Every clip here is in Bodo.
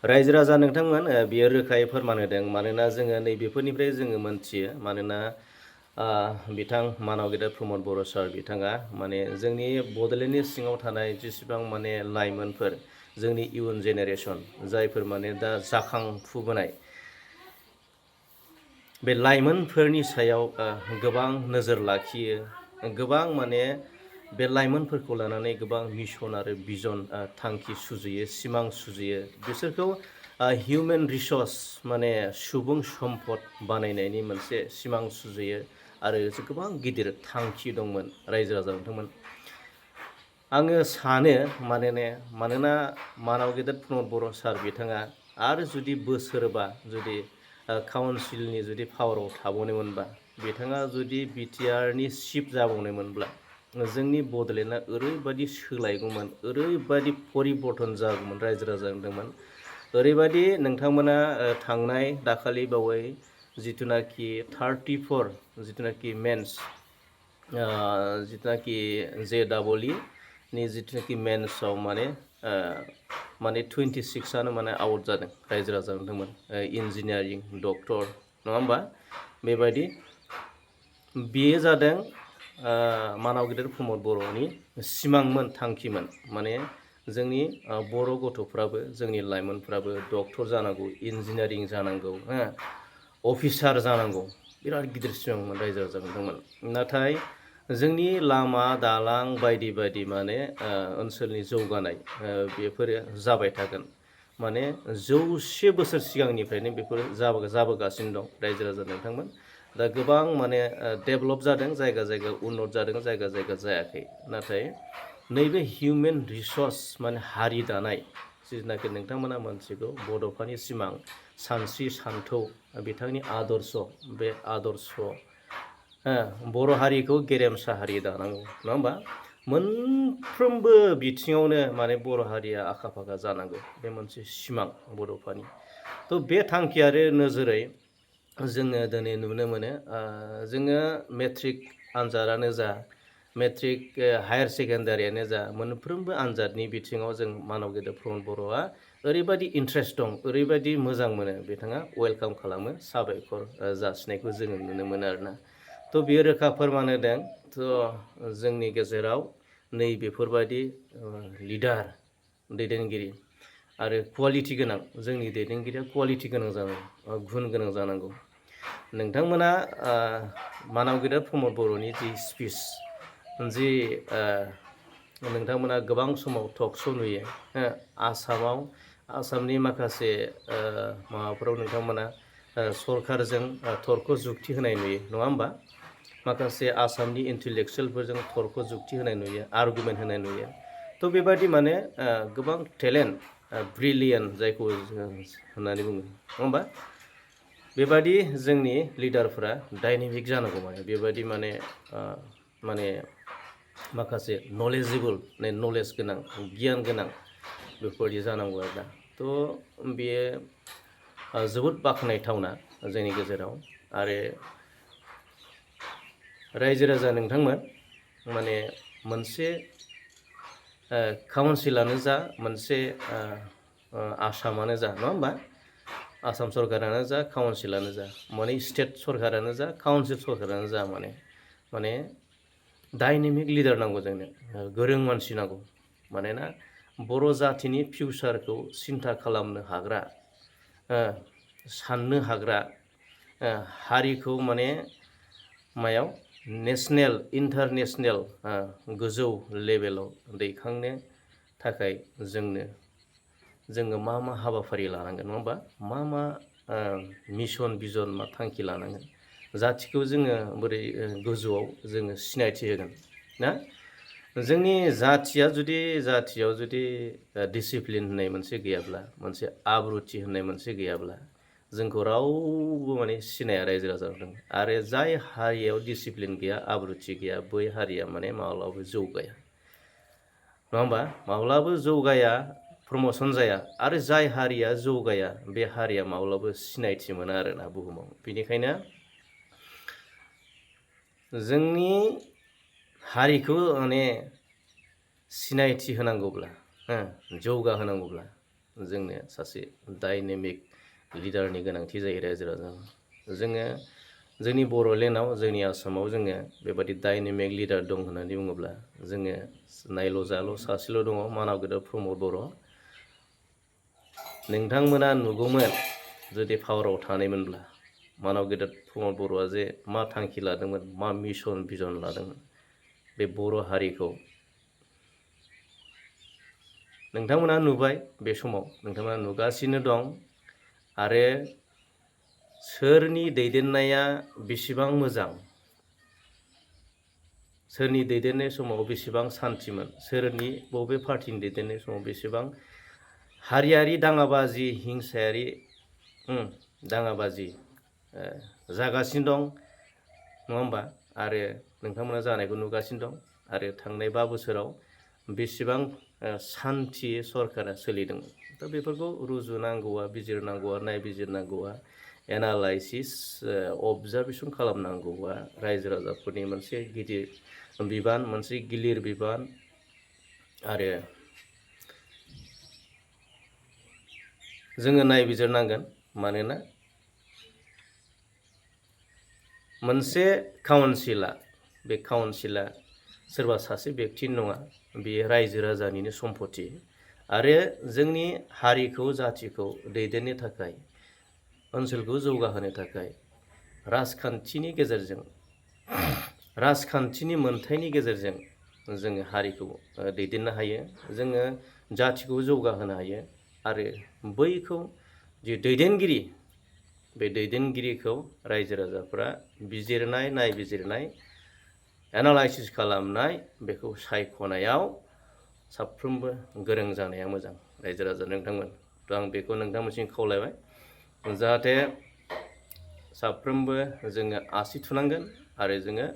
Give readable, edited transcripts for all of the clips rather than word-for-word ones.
रायजो राजा नोंथांमोन बियो रोखायै फोरमान होदों मानोना जोङो नैबेफोरनिफ्राय जोङो मोनथियो मानोना बिथां मानाव गेदेर प्रमद बर' सार बिथाङा माने जोंनि बड'लेण्डनि सिङाव थानाय जेसेबां माने लाइमोनफोर जोंनि इयुन जेनेरेसन जायफोर माने दा जाखांफुबोनाय बे लाइमोनफोरनि सायाव गोबां नोजोर लाखियो गोबां माने बे लाइमोनफोरखौ लानानै गोबां मिशन आरो भिजन थांखि सुजुयो सिमां सुजुयो बिसोरखौ हिउमेन रिसर्स माने सुबुं सम्पद बानायनायनि मोनसे सिमां सुजुयो आरो गोबां गिदिर थांखि दंमोन रायजो राजा नोंथांमोन आङो सानो मानोना मानाव गेदेर प्रमद बर' सार बिथाङा आरो जुदि बोसोरबा जुदि काउन्सिलनि जुदि पावाराव थाबावनोमोनबा बिथाङा जुदि बिटिआरनि चिफ जाबावनोमोनब्ला जोंनि बड'लेण्डआ ओरैबायदि सोलायगौमोन ओरैबायदि परिबर्तन जागौमोन रायजो राजा होनदोंमोन ओरैबायदि नोंथांमोना थांनाय दाखालि बावै जिथुनाखि 34 जिथुनाखि मेन्स जिथुनाखि JEE नि जिथुनाखि मेन्सआव माने 26आनो माने आउट जादों रायजो राजा होनदोंमोन इन्जिनियारिं डक्टर नङा होमबा बेबायदि बेयो जादों मानाव गेदेर प्रमद बर'नि सिमांमोन थांखिमोन माने जोंनि बर' गथ'फ्राबो जोंनि लाइमोनफ्राबो डक्टर जानांगौ इन्जिनियारिं जानांगौ अफिसार जानांगौ बिराद गिदिर सिमांमोन रायजो राजा होनदोंमोन नाथाय जोंनि लामा दालां बायदि बायदि माने ओनसोलनि जौगानाय बेफोरो जाबाय थागोन माने 100 बोसोर सिगांनिफ्रायनो बेफोर जाबोगासिनो दं रायजो राजा नोंथांमोन दा गोबां माने डेभेलप जादों जायगा जायगा उन्नत जादों जायगा जायगा जायाखै नाथाय नैबे हिउमेन रिसर्स माने हारि दानाय जिनाखि नोंथांमोना मोनथिगौ बड'फानि सिमां सानस्रि सानथौ बिथांनि आदर्श बे आदर्श बर' हारिखौ गेरेमसा हारि दानांगौ नङा होमबा मोनफ्रोमबो बिथिङावनो माने बर' हारिया आखा फाखा जानांगौ बे मोनसे सिमां बड'फानि थ' बे थांखि आरो नोजोरै जोङो दिनै नुनो मोनो जोङो मेट्रिक आनजादानो जा मेट्रिक हायार सेकेन्डारियानो जा मोनफ्रोमबो आनजादनि बिथिङाव जों मानाव गेदेर प्रमद बर'आ ओरैबायदि इन्ट्रेस्ट दं ओरैबायदि मोजां मोनो बिथाङा वेलकाम खालामो साबायखर जासिनायखौ जोङो नुनो मोनो आरोना थ' बियो रोखा फोरमान होदों थ' जोंनि गेजेराव नैबेफोरबायदि लिडार दैदेनगिरि आरो कुवालिटि गोनां जोंनि दैदेनगिरिया कुवालिटि गोनां जानांगौ गुन गोनां जानांगौ नोंथांमोना मानाव गेदेर प्रमद बर'नि जि स्पिच जि नोंथांमोना गोबां समाव टक श' नुयो आसामनि माखासे माबाफोराव नोंथांमोना सरकारजों थर्क जुक्ति होनाय नुयो नङा होमबा माखासे आसामनि इन्टेलेक्सुयेलफोरजों थर्क जुक्ति होनाय नुयो आर्गुमेन्ट होनाय नुयो थ' बेबायदि माने गोबां टेलेन्ट ब्रिलियेन्ट जायखौ होननानै बुङो नङा होमबा बेबादि जोंनि लिडारफोरा डाइनेमिक जानांगौ माने बेबादि माने माखासे नलेजेबोल नलेज गोनां गियान गोनां बेफोरबायदि जानांगौ आरो दा थ' बेयो जोबोद बाख्नायथावना जोंनि गेजेराव आरो रायजो राजा नोंथांमोन माने मोनसे काउन्सिलानो जा मोनसे आसामानो जा नङा होमबा आसाम सरकारानो जा काउन्सिलानो जा माने स्टेट सरकारानो जा काउन्सिल सरकारानो जा माने डाइनेमिक लिडार नांगौ जोंनो गोरों मानसि नांगौ मानोना बर' जाथिनि फिउचारखौ सिन्था खालामनो हाग्रा साननो हाग्रा हारिखौ माने मायाव नेसनेल इन्टारनेसनेल गोजौ लेभेलाव दैखांनो थाखाय जोङो मा हाबाफारि लानांगोन नङा होमबा मा मिशन भिजन मा थांखि लानांगोन जाथिखौ जोङो बोरै गोजौआव जोङो सिनायथि होगोन ना जोंनि जाथियाव जुदि डिसिप्लिन होननाय मोनसे गैयाब्ला मोनसे आब्रुथि होननाय मोनसे गैयाब्ला जोंखौ रावबो माने सिनाया रायजो राजा दं आरो जाय हारियाव डिसिप्लिन गैया आब्रुथि गैया बै हारिया माने माब्लाबाबो जौगाया नङा होमबा माब्लाबो जौगाया प्रम'सन जाया आरो जाय हारिया जौगाया बे हारिया माब्लाबो सिनायथि मोना आरोना बुहुमाव बेनिखायनो जोंनि हारिखौ माने सिनायथि होनांगौब्ला जौगाहोनांगौब्ला जोंनो सासे डाइनेमिक लिडारनि गोनांथि जायो रायजो राजा। जोङो जोंनि बर'लेण्डआव जोंनि आसामाव जोङो बेबादि डाइनेमिक लिडार दं होननानै बुङोब्ला जोङो नायल' जाल' सासेल' दङ, मानाव प्रमद बर'। नोंथांमोना नुगौमोन जुदि पावाराव थानायमोनब्ला मानाव गेदेर प्रमद बर'आ जे मा थांखि लादोंमोन, मा मिशन भिजन लादोंमोन बे बर' हारिखौ नोंथांमोना नुबाय। बे समाव नोंथांमोना नुगासिनो दं। आरो सोरनि दैदेननाया बेसेबां मोजां, सोरनि दैदेननाय समाव बेसेबां सान्थिमोन, सोरनि बबे पार्टिनि दैदेननाय समाव बेसेबां हारियारि दाङाबाजि, हिंसायारि दाङाबाजि जागासिनो दं, नङा होमबा? आरो नोंथांमोना जानायखौ नुगासिनो दं। आरो थांनाय 5 बोसोराव बेसेबां सान्थि सरकारा सोलिदों। दा बेफोरखौ रुजुनांगौआ, बिजिरनांगौआ, नायबिजिरनांगौआ, एनालाइसिस, अबजारभेसन खालामनांगौआ रायजो राजाफोरनि मोनसे गिदिर बिबान, मोनसे गिलिर बिबान। आरो जोङो नायबिजिरनांगोन। मानोना मोनसे काउन्सिला, बे काउन्सिला सोरबा सासे बेक्तिनि नङा, बेयो रायजो राजानिनो सम्पति। आरो जोंनि हारिखौ, जाथिखौ दैदेननो थाखाय, ओनसोलखौ जौगाहोनो थाखाय राजखान्थिनि गेजेरजों, राजखान्थिनि मोन्थायनि गेजेरजों जोङो हारिखौ दैदेननो हायो, जोङो जाथिखौ जौगाहोनो हायो। आरो बैखौ जि दैदेनगिरि, बे दैदेनगिरिखौ रायजो राजाफ्रा बिजिरनाय, नायबिजिरनाय, एनालाइसिस खालामनाय, बेखौ सायख'नायाव साफ्रोमबो गोरों जानाया मोजां रायजो राजा नोंथांमोन। थ' आं बेखौ नोंथांमोनसिम खावलायबाय, जाहाथे साफ्रोमबो जोङो आसि थुनांगोन। आरो जोङो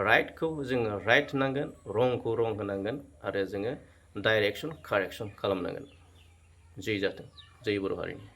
राइटखौ जोङो राइट होनांगोन, रंखौ रं होनांगोन। आरो जोङो डाइरेक्सन, कारेक्सन खालामनांगोन। जै जाथों, जै बर' हारिनि।